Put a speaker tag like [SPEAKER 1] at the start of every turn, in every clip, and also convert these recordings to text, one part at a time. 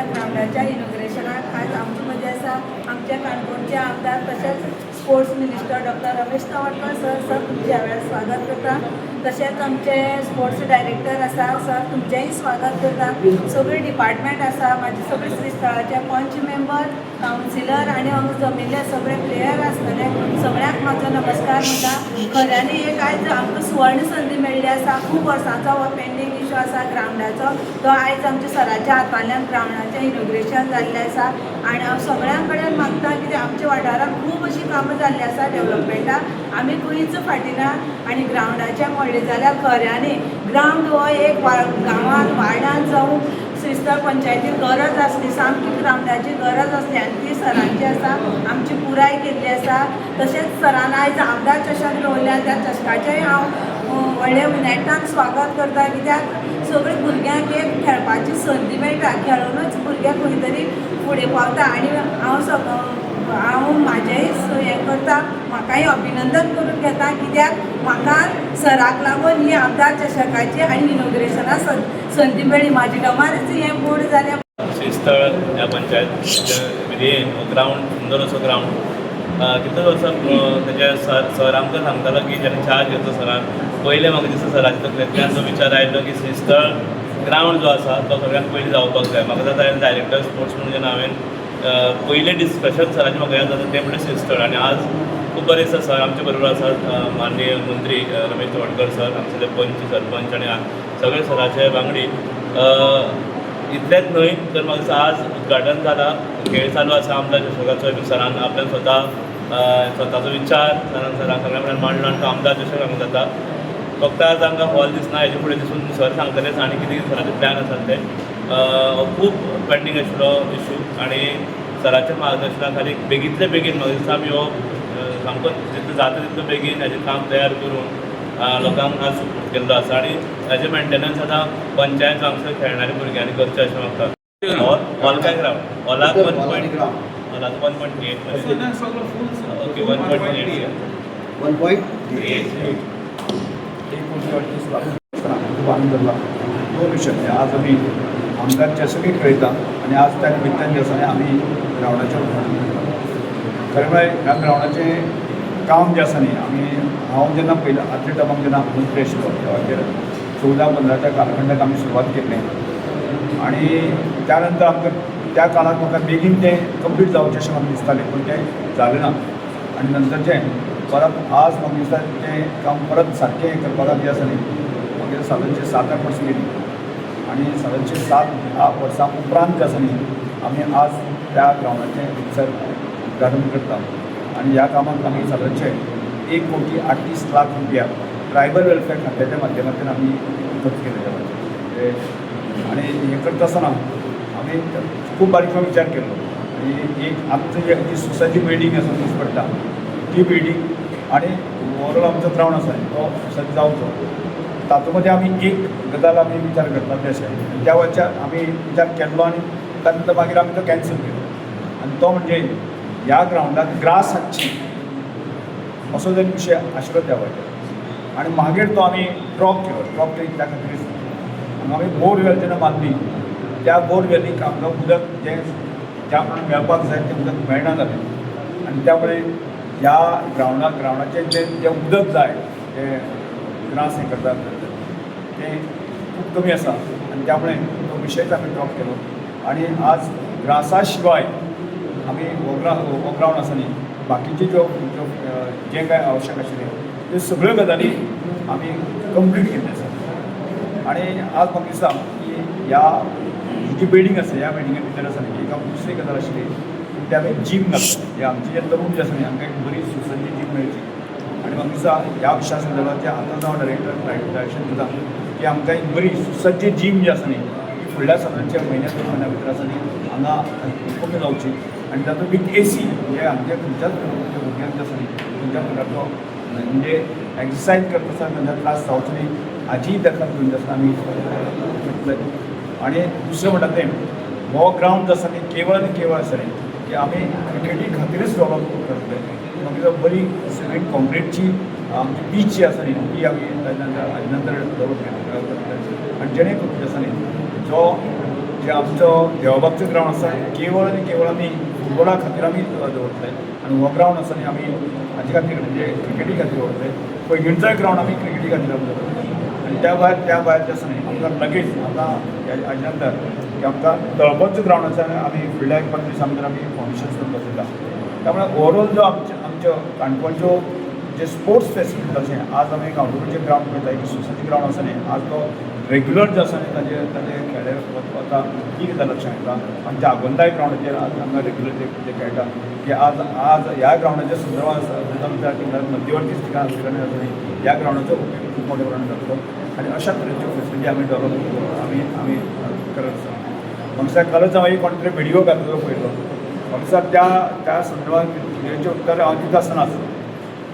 [SPEAKER 1] ग्राउंडाच्या इनॉग्रेशनाक आज आमची मजा आसा आमच्या काणकोणचे आमदार तशेंच sports minister doctor Ramesh Tawadkar sir तुमचे हांवें स्वागत करता। तशेंच आमचे स्पोर्ट्स डायरेक्टर आसा सर तुमचेंय स्वागत करता। सगळे डिपार्टमेंट आसा, म्हाजे सगळे श्रीस्थळाचे पंच मेंबर, कावन्सिलर आनी हांगा जमिल्ले सगळे प्लेयर आसतले सगळ्यांक म्हाजो नमस्कार म्हणटा। खऱ्यांनी एक आयज आमकां सुवर्ण संदी मेळ्ळी आसा। खूब वर्सांचो हो पेंडींग इश्यू आसा ग्राउंडाचो, तो आयज आमच्या सराच्या हातांतल्यान ग्राउंडाचें इनॉग्रेशन जाल्लें आसा। आनी हांव सगळ्यां कडेन मागता की आमच्या वाठारांत खूब अशीं कामां जाल्लीं आसा डेवलपमेंटा, आमी खंयच फाटीं ना। आनी ग्राउंडाचें म्हणलें जाल्यार खऱ्यांनी ग्राउंड हो एक गांवांत वार्डांत जावं श्रीस्थळ पंचायतीक गरज आसली, सामकी ग्राउंडाची गरज आसली आनी ती सरांची आसा, आमची पुराय केल्ली आसा। तशेंच सरान आयज आमदार चषक दवरल्या, त्या चषकाचेंय हांव व्हडल्या उमेदीन स्वागत करता, कित्याक सगळ्या भुरग्यांक एक खेळपाची संदी मेळटा, खेळूनच भुरगे खंय तरी फुडें पावता। आनी हांव म्हाजेंय हें करता, म्हाकाय अभिनंदन करून घेता, कित्याक म्हाका सराक लागून ही आमदार चषकाची आनी इनॉग्रेशना संदी मेळ्ळी। म्हाजी डमारच हें बोर्ड जाल्या।
[SPEAKER 2] श्रीस्थळ ह्या पंचायत विधेयन हो ग्राउंड सुंदर असो ग्राउंड कितलें वर्सां तेजे सर आमकां सांगतालो की जेन्ना चार्ज घेतलो सरान पयलें म्हाका दिसता सराच्या तकलेंतल्यान तो विचार आयलो की श्रीस्थळ ग्राउंड जो आसा तो सगळ्यांत पयलीं जावपाक जाय। म्हाका जाता डायरेक्टर स्पोर्ट्स म्हणून जेन्ना हांवें पयलें डिस्कशन सराचें म्हाका याद जाता तें म्हणल्यार श्रीस्थळ। आनी आज खूब बरें दिसता सर आमचे बरोबर आसात माननीय मंत्री रमेश तवडकर सर, आमचे पंच सरपंच आनी सगळे सराचे वांगडी। इतलेंच न्हय तर म्हाका दिसता आज उद्घाटन जालां, खेळ चालू आसा आमदार चषकाचो। सरान आपल्यान स्वताचो विचार सरान सगळ्या कडेन मांडलो आनी तो आमदार चषक हांगा जाता। फक्त आज आमकां हॉल दिसना, हेजे फुडें दिसून सर सांगतलेच आनी कितें सराचे प्लॅन आसात ते। खूब पेंडींग आशिल्लो इश्यू आनी सराच्या मार्गदर्शना खाली बेगींतले बेगीन म्हाका दिसता आमी हो सामको जितलें जाता तितलें बेगीन हेजें काम तयार करून लोकांक आज सपोर्ट केल्लो आसा। आनी हेजें मेंटेनन्स आतां पंचायत हांगसर खेळणाऱ्या भुरग्यांनी करचें अशें म्हाका हॉल काय ग्राउंड हॉलाक 1.8 ओके 1.8
[SPEAKER 3] दोन विशय आज आम्ही आमदार चषकय खेळटा आनी आज त्या निमित्तान जे आसा आमी ग्राउंडाचेर उद्घाटन करता। खरें म्हळ्यार ह्या ग्राउंडाचें काम जें आसा न्ही हांव जेन्ना पयलें आदल्या टायमाक जेन्ना मंत्री आशिल्लो तेवाचेर 14-15 कालखंडाक आमी सुरवात केल्ली आनी त्या नंतर आमकां त्या काळात म्हाका बेगीन तें कंप्लीट जावचें अशें म्हाका दिसतालें, पूण तें जालें ना। आनी नंतरचें परत आज म्हाका दिसता तें काम परत सारकें करपाक जें आसा न्ही म्हाका सादारणशे 7-8 वर्सां गेलीं आनी सादारणशे 7-8 वर्सां उपरांत जें आसा न्ही आमी आज त्या ग्राउंडाचें उद्घाटन करता। आनी ह्या कामाक आमी सादारणशे 1,38 लाख रुपया ट्रायबल वेलफेअर खात्याच्या माध्यमांतल्यान आमी खर्च केले। आनी हें करता आसतना आमी खूब बारीकसो विचार केल्लो आनी एक आमची जी सोसायटी बिल्डींग आसा ती पडटा ती बिल्डींग आनी ओवरऑल आमचो ग्राउंड आसा तो सोसायटी जावचो, तातूंत मध्ये आमी एक गजाल आमी विचार करता ते अशें त्या वेळार आमी विचार केल्लो आनी तातूंत मागीर आमी तो कॅन्सल केलो आनी तो म्हणजे ह्या ग्राउंडाक ग्रास हाडची असो जर विशय आशिल्लो त्या वेळार आनी मागीर तो आमी ड्रॉप केलो त्या खातीर आमी बोरवेल जेन्ना बांदली त्या बोरवेलीक आमकां उदक जें ज्या प्रमाणे मेळपाक जाय तें उदक मेळना जालें आणि त्यामुळे ह्या ग्रावंडाचें जें उदक जाय ते ग्रास हें करतात तें खूब कमी आसा आणि त्यामुळे तो विशयच आमी ड्रॉप केलो आणि आज ग्रासा शिवाय आमी हो ग्रावंड आसा न्ही बाकीचे जे काय आवश्यक आशिल्ले त्यो सगळ्यो गजाली आमी कंप्लीट केल्ले आसा आणि आज म्हाका दिसता की ह्या जी बिल्डींग आसा ह्या बिल्डिंगे भितर आसा न्ही एक दुसरी गजाल आशिल्ली ते आमी जीम घातले हे आमचे जे तरूण जे आसा न्ही आमकां एक बरी सुसज्ज जीम मेळची आणि म्हाका दिसता ह्या विशया संदर्भात आतां हांव डायरेक्शन दिता की आमकां एक बरी सुसज्ज जीम जी आसा न्ही ती फुडल्या सणांच्या म्हयन्यात 2 म्हयन्या भितर आसा न्ही हांगा कमी जावची आणि तातूंत विथ AC हे आमच्या खंयच्याच भुरग्यांक जे आसा न्ही खंयच्या प्रकारचो म्हणजे एक्सरसायज करता आसतना खंयच्या त्रास जावचो न्ही हाची दखल घेवन जे आसा आमी घेतले आणि दुसरें म्हणटा तें हो ग्रावंड जो आसा न्ही केवळ आनी केवळ आसा न्ही की आमी क्रिकेटी खातीरच डेवलप करतले म्हाका बरी सिमेंट कॉन्क्रीटची आमची बीच जी आसा न्ही ती आमी हाजे नंतर डेवलप करतले आनी जेणे करून जे आसा न्ही जे आमचो देवाबागचो ग्रावंड आसा केवळ आनी केवळ आमी फुटबॉला खातीर आमी दवरतले आनी हो ग्रावंड आसा न्ही आमी हाजे खातीर म्हणजे क्रिकेटी खातीर दवरतले पैंगीणचोय ग्रावंड आमी क्रिकेटी खातीर दवरतले आनी त्या भायर जे आसा न्ही आमकां लगेच आतां हाजे नंतर की आमकां तळपतचो ग्रावंड आसा आमी फुडल्या 15 दिसां भितर आमी फावंडेशन करून बसयता त्यामुळे ओवरऑल जो आमच्यो काणकोणच्यो जे स्पोर्ट्स फेसिलिटी अशें आज आमी गांवडोंगरीचें ग्रावंड पळयता एक सुसज्ज ग्रावंड आसा न्ही आज तो रेग्युलर जो आसा न्ही ताजे खेळे वता ही गजाल लक्षांत येता आमच्या आगोंदाय ग्रावंडाचेर आज आमकां रेग्युलर जे खेळटा की आज ह्या ग्रावंडाच्या संदर्भात मध्यवर्ती ठिकाण आशिल्ल्यान आसा न्ही ह्या ग्रावंडाचो उपयोग खूब मोठ्या प्रमाणात जातलो आनी अशा तरेच्यो फेसिलिटी आमी डेवलप आमी करत आसा म्हाका दिसता कालच हांव एक कोण तरी व्हिडिओ घातलेलो पळयलो म्हाका दिसता त्या संदर्भात हेचें उत्तर हांव दिता आसतनाच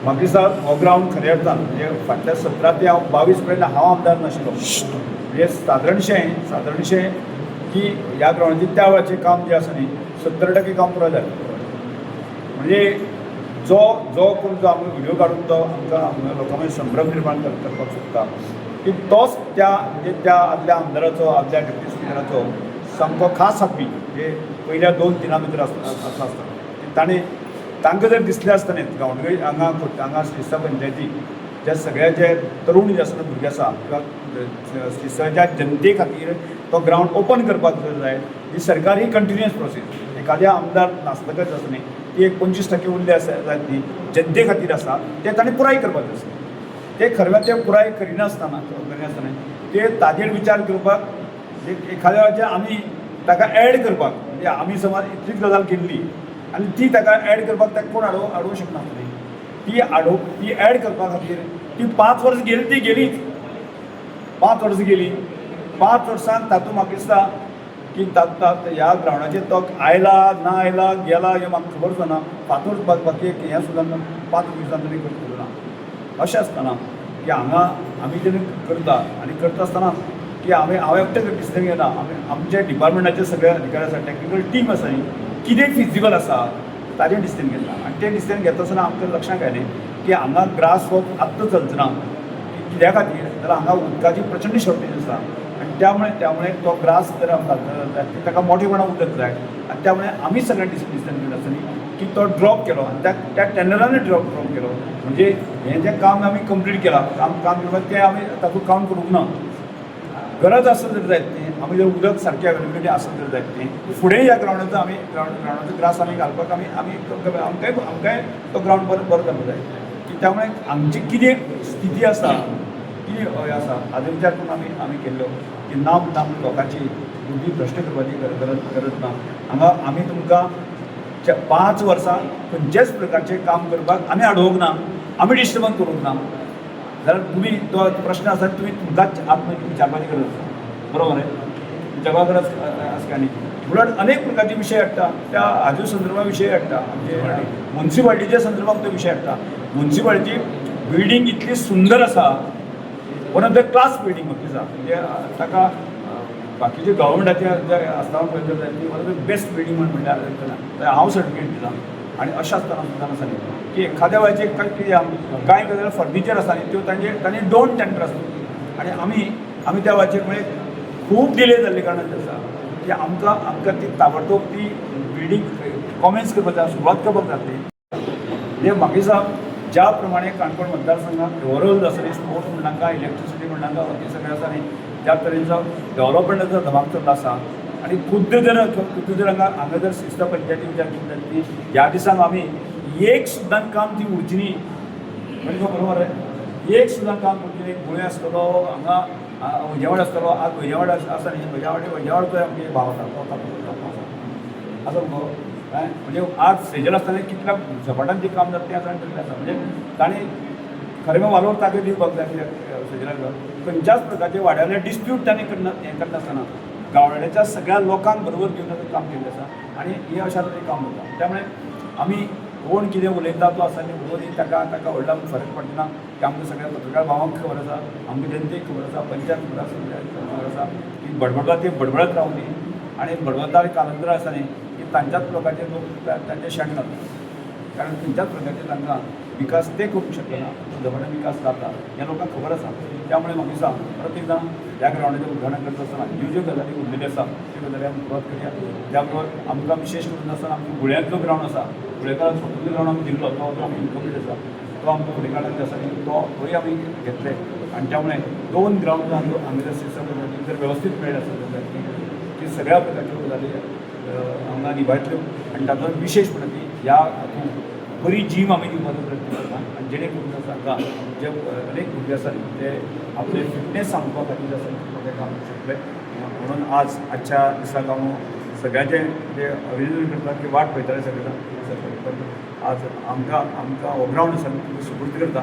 [SPEAKER 3] म्हाका दिसता हो ग्रावंड खऱ्या अर्थान म्हणजे फाटल्या 17 ते 22 पर्यंत हांव आमदार नाशिल्लो म्हणजे सादारणशें की ह्या ग्रावंडाचें त्या वेळाचें काम जें आसा न्ही 70% काम पुराय जालें म्हणजे जो करून जो आमी व्हिडिओ काडून तो आमकां लोकां मदीं संभ्रम निर्माण करपाक सोदता की तोच त्या आदल्या आमदाराचो आदल्या डेप्युटी स्पिकराचो सामको खास हापी म्हणजे पयल्या 2-3 भितर आसता तांकां जर दिसलें आसता न्ही गांवडोंगरी हांगा श्रीस्ता पंचायतीक जे सगळे जे तरूण जे आसा भुरगे आसा किंवा श्रीस्थळच्या जनते खातीर तो ग्रावंड ओपन करपाक जाय ही सरकारी कंटिन्युअस प्रोसेस एखाद्या आमदार नासतकच आसा न्ही ती एक 25% उरली आसा जायत न्ही जनते खातीर आसा ते ताणें पुराय करपाक जाय आसता ते खरें ते पुराय करिनासतना ते ताजेर विचार करपाक एखाद्या वेळाचेर आमी ताका एड करपाक म्हणजे आमी समज इतलीच गजाल केल्ली आनी ती ताका एड करपाक ताका कोण आडोवंक शकनासली ती एड करपा खातीर ती 5 वर्सां गेली ती गेलीच 5 वर्सां गेली 5 वर्सांक तातूंत म्हाका दिसता की ह्या ग्रावंडाचेर तो आयला ना आयला गेला हें म्हाका खबर सुद्दां ना फातूर बाकी हें सुद्दां 5 दिवसां तरी करतलो ना अशें आसतना की हांगा आमी जेन्ना करता आनी करता आसतना की हांव एकटें डिसिजन घेना आमच्या डिपार्टमेंटाचे सगळे अधिकारी आसा टॅक्निकल टीम आसा न्ही कितें फिजिबल आसा ताजें डिसिजन घेता आनी तें डिसिजन घेता आसतना आमकां लक्षांत आयलें की हांगा ग्रास वर्क आत्तां चलचना कित्या खातीर जाल्यार हांगा उदकाची प्रचंड शॉर्टेज आसा आनी त्यामुळे तो ग्रास जर घालता ताका मोठेपणा उदक जाय आनी त्यामुळे आमी सगळें डिसिजन घेवन आसा न्ही की तो ड्रॉप केलो आनी त्या टेंडरानूय ड्रॉप केलो म्हणजे हें जें काम आमी कंप्लीट केलां काम करपाक तें आमी तातूंत कावंट करूंक ना गरज आसत जर जायत न्ही आमी जर उदक सारकें अवेलेबिलिटी आसत जर जायत न्ही फुडें ह्या ग्रावंडाचो ग्रास आमी घालपाक आमकांय तो ग्रावंड बरो जावपाक जाय की त्यामुळे आमची कितें स्थिती आसा कितें हें आसा हाजो विचार करून आमी केल्लो की ना लोकांची बुद्धी भ्रश्ट करपाची गरज ना हांगा आमी तुमकां 5 वर्सां खंयचेच प्रकारचें काम करपाक आमी आडोवंक ना आमी डिस्टर्बन्स करूंक ना जाल्यार तुमी तो प्रश्न आसा तुमकांच विचारपाची गरज आसा बरोबर आहे जगा गरज आसता न्ही उलट अनेक प्रकारचे विशय हाडटा त्या हाज्या संदर्भात विशय हाडटा म्हणजे म्युन्सिपाल्टीच्या संदर्भात तो विशय हाडटा म्युन्सिपाल्टी बिल्डींग इतली सुंदर आसा one of the class building म्हाका दिसता म्हणजे ताका बाकीचे गव्हर्मेंटाचे जे आसता पळय ती one of the best building म्हणल्यार हांव सर्टिफिकेट दिलां आनी अशें आसतना सुद्दां आसा न्ही की एखाद्या वेळाचेर कांय गजाली फर्निचर आसा न्ही त्यो तांणी डोंट टेंडर आसता आनी आमी त्या वेळाचेर म्हणजे खूब डिले जाल्ले कारणान आसा की आमकां ती ताबडतोब ती बिल्डींग कॉमेन्स करपाक सुरवात करपाक जातली म्हणजे म्हाका दिसता ज्या प्रमाणे काणकोण मतदारसंघात ओवरऑल आसा स्पोर्ट्स म्हणनाका इलेक्ट्रिसिटी म्हणनाका हे सगळें आसा न्ही त्या तरेचो डेव्हलपमेंटाचो धमाक चल्ला आसा आनी खुद्द जर हांगा जर शिस्त पंचायती विचार केली की ह्या दिसांक आमी एक सुद्दां काम ती उरची न्ही म्हणजे बरोबर आहे एक सुद्दां काम करची गुळे आसतलो हांगा वजेवाड आसतलो आज वजेवाड आसा न्ही वजेवाड तो आमगे भाव आसा आसा मगो काय म्हणजे आज सेजल आसतना कितल्या झपाटान जें काम जाता तें आसा म्हणजे ताणें खरें वालोर तागे दिवपाक जाय सेजलाक खंयच्याच प्रकारचे वाड्यावयले डिस्प्यूट ताणें हें करनासतना गांवड्याच्या सगळ्या लोकांक बरोबर घेवन काम केल्लें आसा आनी हे अशा तरेन काम जाता त्यामुळे आमी कोण कितें उलयता तो आसा न्ही उलोवन ताका व्हडला फरक पडना की आमकां सगळ्या पत्रकार भावांक खबर आसा आमकां जनतेक खबर आसा पंचायत खबर आसा की बडबडटा ती बडबडत रावूं न्ही आनी बडबडटा कालंदरां आसा न्ही की तांच्याच लोकांचे लोक तांचे शेण घालता कारण खंयच्याच प्रकारचे तांकां विकास ते करूंक शकना झपाट्यान विकास जाता हें लोकांक खबर आसा त्यामुळे म्हाका दिसता परत एकदां ह्या ग्रावंडाचें उद्घाटन करता आसतना ज्यो गजाली उरलेल्यो आसा त्यो गजाली आमी सुरवात करया त्या बरोबर आमकां विशेष करून आसतना आमचो गुळ्यांतलो ग्रावंड आसा गुळेकाराक स्वतंत्र ग्रावंड आमी दिल्लो तो आमी इनकम्प्लीट आसा तो आमकां फुडें काडून आसा न्ही तोय आमी घेतले आनी त्यामुळे 2 ग्रावंड हांगा जर सिस्टम जर वेवस्थीत मेळ्ळे आसत की सगळ्या प्रकारच्यो गजाली हांगा निभायतल्यो आनी तातूंत विशेष म्हणून की ह्या हातूंत बरी जीम आमी दिवपाचो प्रयत्न करता आनी जेणे करून आसा हांगा जे अनेक भुरगे आसा ते आपले फिटनेस सांगपा खातीर आसा ते काम शकले म्हणून आजच्या दिसाक हांव सगळ्यांचे जे अभिनंदन करता की वाट पळयताले सगळे आज आमकां हो ग्रावंड आसा सुपूर्द करता